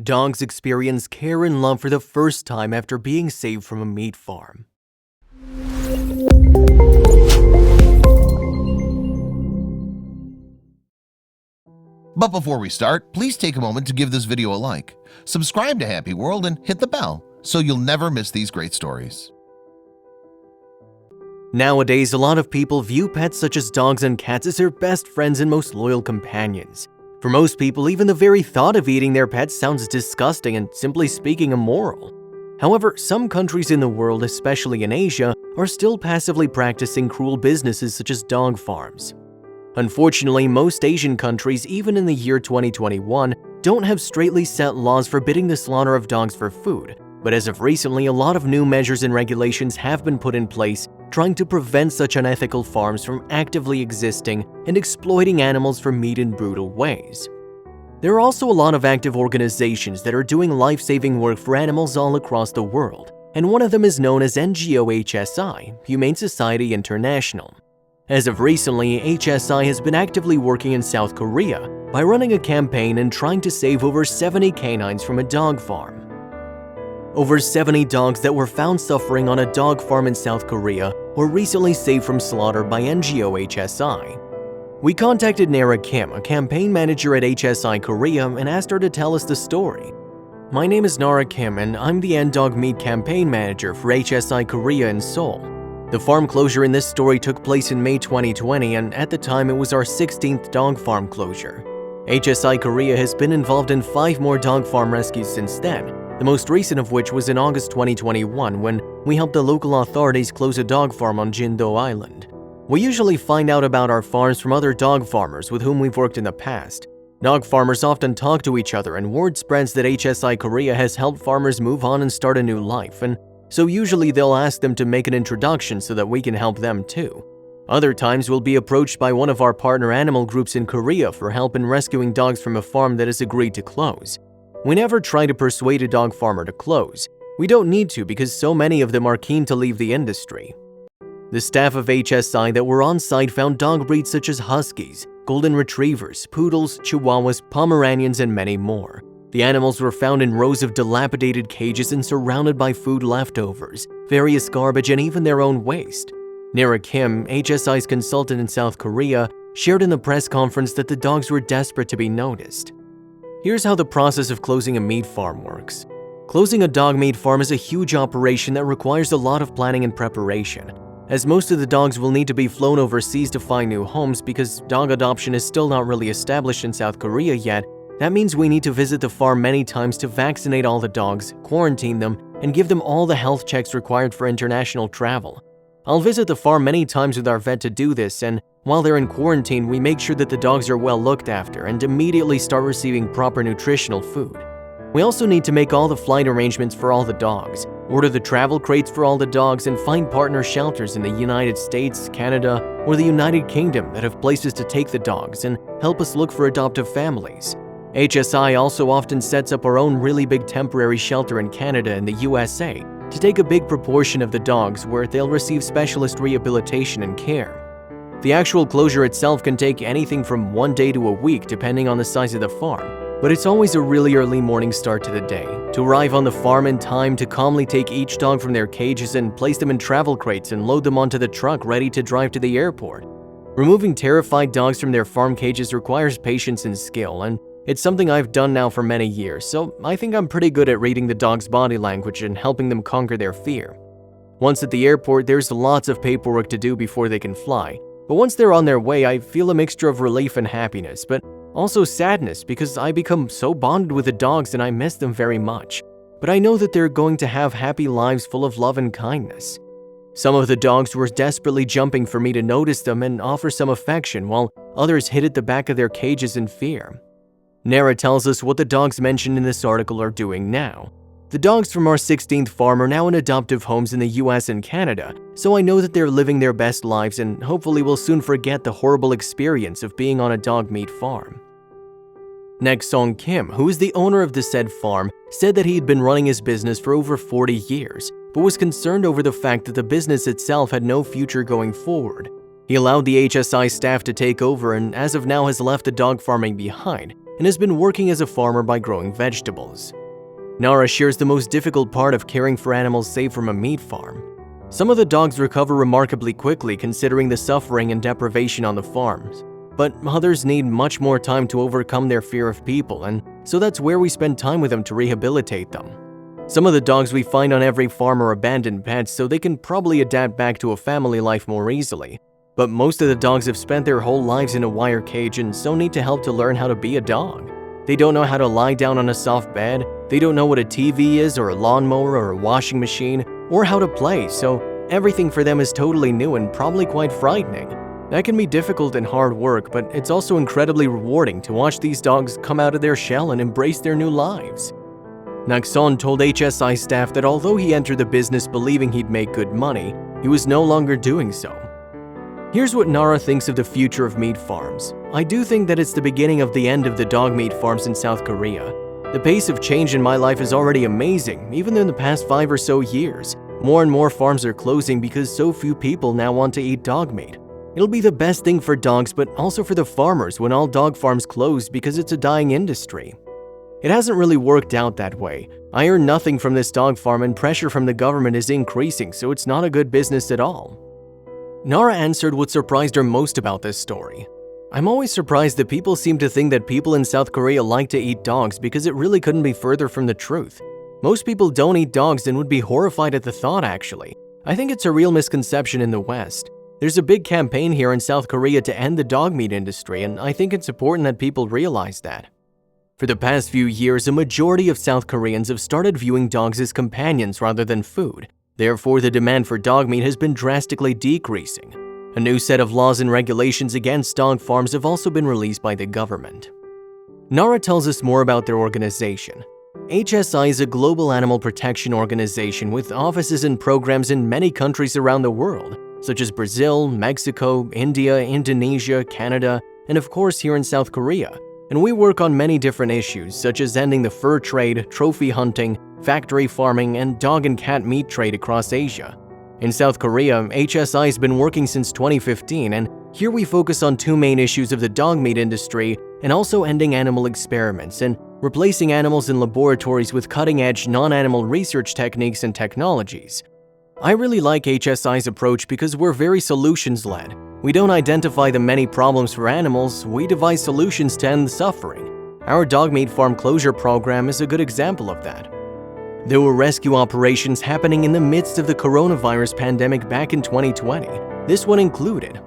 Dogs experience care and love for the first time after being saved from a meat farm. But before we start, please take a moment to give this video a like, subscribe to HappyWorld, and hit the bell so you'll never miss these great stories. Nowadays, a lot of people view pets such as dogs and cats as their best friends and most loyal companions. For most people, even the very thought of eating their pets sounds disgusting and, simply speaking, immoral. However, some countries in the world, especially in Asia, are still passively practicing cruel businesses such as dog farms. Unfortunately, most Asian countries, even in the year 2021, don't have straightly set laws forbidding the slaughter of dogs for food, but as of recently, a lot of new measures and regulations have been put in place trying to prevent such unethical farms from actively existing and exploiting animals for meat in brutal ways. There are also a lot of active organizations that are doing life-saving work for animals all across the world, and one of them is known as NGO HSI, Humane Society International. As of recently, HSI has been actively working in South Korea by running a campaign and trying to save over 70 canines from a dog farm. Over 70 dogs that were found suffering on a dog farm in South Korea were recently saved from slaughter by NGO HSI. We contacted Nara Kim, a campaign manager at HSI Korea, and asked her to tell us the story. My name is Nara Kim, and I'm the End Dog Meat campaign manager for HSI Korea in Seoul. The farm closure in this story took place in May 2020, and at the time it was our 16th dog farm closure. HSI Korea has been involved in 5 more dog farm rescues since then, the most recent of which was in August 2021 when we helped the local authorities close a dog farm on Jindo Island. We usually find out about our farms from other dog farmers with whom we've worked in the past. Dog farmers often talk to each other, and word spreads that HSI Korea has helped farmers move on and start a new life, and so usually they'll ask them to make an introduction so that we can help them too. Other times we'll be approached by one of our partner animal groups in Korea for help in rescuing dogs from a farm that has agreed to close. We never try to persuade a dog farmer to close. We don't need to because so many of them are keen to leave the industry. The staff of HSI that were on site found dog breeds such as Huskies, Golden Retrievers, Poodles, Chihuahuas, Pomeranians, and many more. The animals were found in rows of dilapidated cages and surrounded by food leftovers, various garbage, and even their own waste. Nara Kim, HSI's consultant in South Korea, shared in the press conference that the dogs were desperate to be noticed. Here's how the process of closing a meat farm works. Closing a dog meat farm is a huge operation that requires a lot of planning and preparation. As most of the dogs will need to be flown overseas to find new homes because dog adoption is still not really established in South Korea yet, that means we need to visit the farm many times to vaccinate all the dogs, quarantine them, and give them all the health checks required for international travel. I'll visit the farm many times with our vet to do this, and while they're in quarantine, we make sure that the dogs are well looked after and immediately start receiving proper nutritional food. We also need to make all the flight arrangements for all the dogs, order the travel crates for all the dogs, and find partner shelters in the United States, Canada, or the United Kingdom that have places to take the dogs and help us look for adoptive families. HSI also often sets up our own really big temporary shelter in Canada and the USA to take a big proportion of the dogs where they'll receive specialist rehabilitation and care. The actual closure itself can take anything from 1 day to a week depending on the size of the farm, but it's always a really early morning start to the day, to arrive on the farm in time to calmly take each dog from their cages and place them in travel crates and load them onto the truck ready to drive to the airport. Removing terrified dogs from their farm cages requires patience and skill, and it's something I've done now for many years, so I think I'm pretty good at reading the dog's body language and helping them conquer their fear. Once at the airport, there's lots of paperwork to do before they can fly, but once they're on their way, I feel a mixture of relief and happiness, but also sadness because I become so bonded with the dogs and I miss them very much. But I know that they're going to have happy lives full of love and kindness. Some of the dogs were desperately jumping for me to notice them and offer some affection, while others hid at the back of their cages in fear. Nara tells us what the dogs mentioned in this article are doing now. The dogs from our 16th farm are now in adoptive homes in the US and Canada, so I know that they're living their best lives and hopefully will soon forget the horrible experience of being on a dog meat farm. Next, Song Kim, who is the owner of the said farm, said that he had been running his business for over 40 years, but was concerned over the fact that the business itself had no future going forward. He allowed the HSI staff to take over and as of now has left the dog farming behind, and has been working as a farmer by growing vegetables. Nara shares the most difficult part of caring for animals saved from a meat farm. Some of the dogs recover remarkably quickly considering the suffering and deprivation on the farms, but others need much more time to overcome their fear of people, and so that's where we spend time with them to rehabilitate them. Some of the dogs we find on every farm are abandoned pets, so they can probably adapt back to a family life more easily. But most of the dogs have spent their whole lives in a wire cage and so need to help to learn how to be a dog. They don't know how to lie down on a soft bed, they don't know what a TV is or a lawnmower or a washing machine, or how to play, so everything for them is totally new and probably quite frightening. That can be difficult and hard work, but it's also incredibly rewarding to watch these dogs come out of their shell and embrace their new lives. Naxon told HSI staff that although he entered the business believing he'd make good money, he was no longer doing so. Here's what Nara thinks of the future of meat farms. I do think that it's the beginning of the end of the dog meat farms in South Korea. The pace of change in my life is already amazing, even in the past 5 or so years. More and more farms are closing because so few people now want to eat dog meat. It'll be the best thing for dogs, but also for the farmers when all dog farms close because it's a dying industry. It hasn't really worked out that way. I earn nothing from this dog farm and pressure from the government is increasing, so it's not a good business at all. Nara answered what surprised her most about this story. I'm always surprised that people seem to think that people in South Korea like to eat dogs because it really couldn't be further from the truth. Most people don't eat dogs and would be horrified at the thought, actually. I think it's a real misconception in the West. There's a big campaign here in South Korea to end the dog meat industry, and I think it's important that people realize that. For the past few years, a majority of South Koreans have started viewing dogs as companions rather than food. Therefore, the demand for dog meat has been drastically decreasing. A new set of laws and regulations against dog farms have also been released by the government. Nara tells us more about their organization. HSI is a global animal protection organization with offices and programs in many countries around the world, such as Brazil, Mexico, India, Indonesia, Canada, and of course here in South Korea. And we work on many different issues, such as ending the fur trade, trophy hunting, factory farming, and dog and cat meat trade across Asia. In South Korea, HSI has been working since 2015, and here we focus on 2 main issues of the dog meat industry and also ending animal experiments and replacing animals in laboratories with cutting-edge non-animal research techniques and technologies. I really like HSI's approach because we're very solutions-led. We don't identify the many problems for animals, we devise solutions to end the suffering. Our dog meat farm closure program is a good example of that. There were rescue operations happening in the midst of the coronavirus pandemic back in 2020, this one included.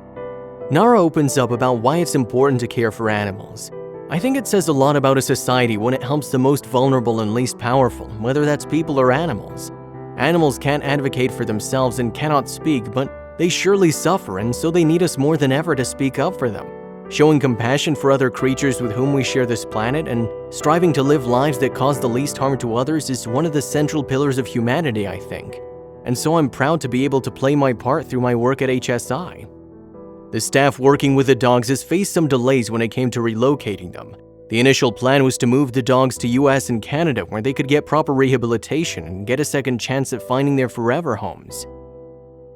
Nara opens up about why it's important to care for animals. I think it says a lot about a society when it helps the most vulnerable and least powerful, whether that's people or animals. Animals can't advocate for themselves and cannot speak, but they surely suffer, and so they need us more than ever to speak up for them. Showing compassion for other creatures with whom we share this planet and striving to live lives that cause the least harm to others is one of the central pillars of humanity, I think. And so I'm proud to be able to play my part through my work at HSI. The staff working with the dogs has faced some delays when it came to relocating them. The initial plan was to move the dogs to US and Canada where they could get proper rehabilitation and get a second chance at finding their forever homes.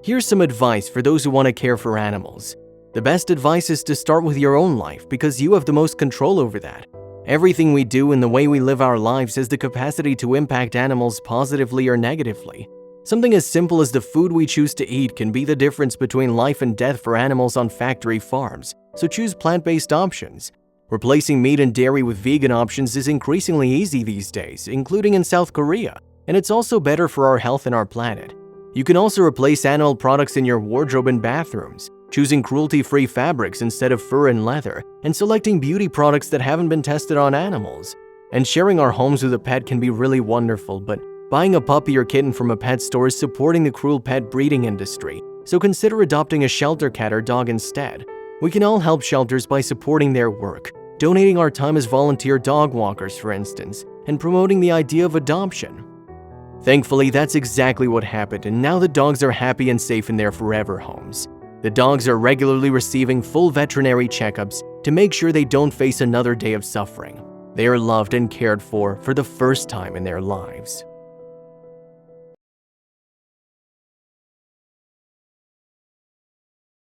Here's some advice for those who want to care for animals. The best advice is to start with your own life because you have the most control over that. Everything we do and the way we live our lives has the capacity to impact animals positively or negatively. Something as simple as the food we choose to eat can be the difference between life and death for animals on factory farms, so choose plant-based options. Replacing meat and dairy with vegan options is increasingly easy these days, including in South Korea, and it's also better for our health and our planet. You can also replace animal products in your wardrobe and bathrooms, choosing cruelty-free fabrics instead of fur and leather, and selecting beauty products that haven't been tested on animals. And sharing our homes with a pet can be really wonderful, but buying a puppy or kitten from a pet store is supporting the cruel pet breeding industry, so consider adopting a shelter cat or dog instead. We can all help shelters by supporting their work, donating our time as volunteer dog walkers, for instance, and promoting the idea of adoption. Thankfully, that's exactly what happened, and now the dogs are happy and safe in their forever homes. The dogs are regularly receiving full veterinary checkups to make sure they don't face another day of suffering. They are loved and cared for the first time in their lives.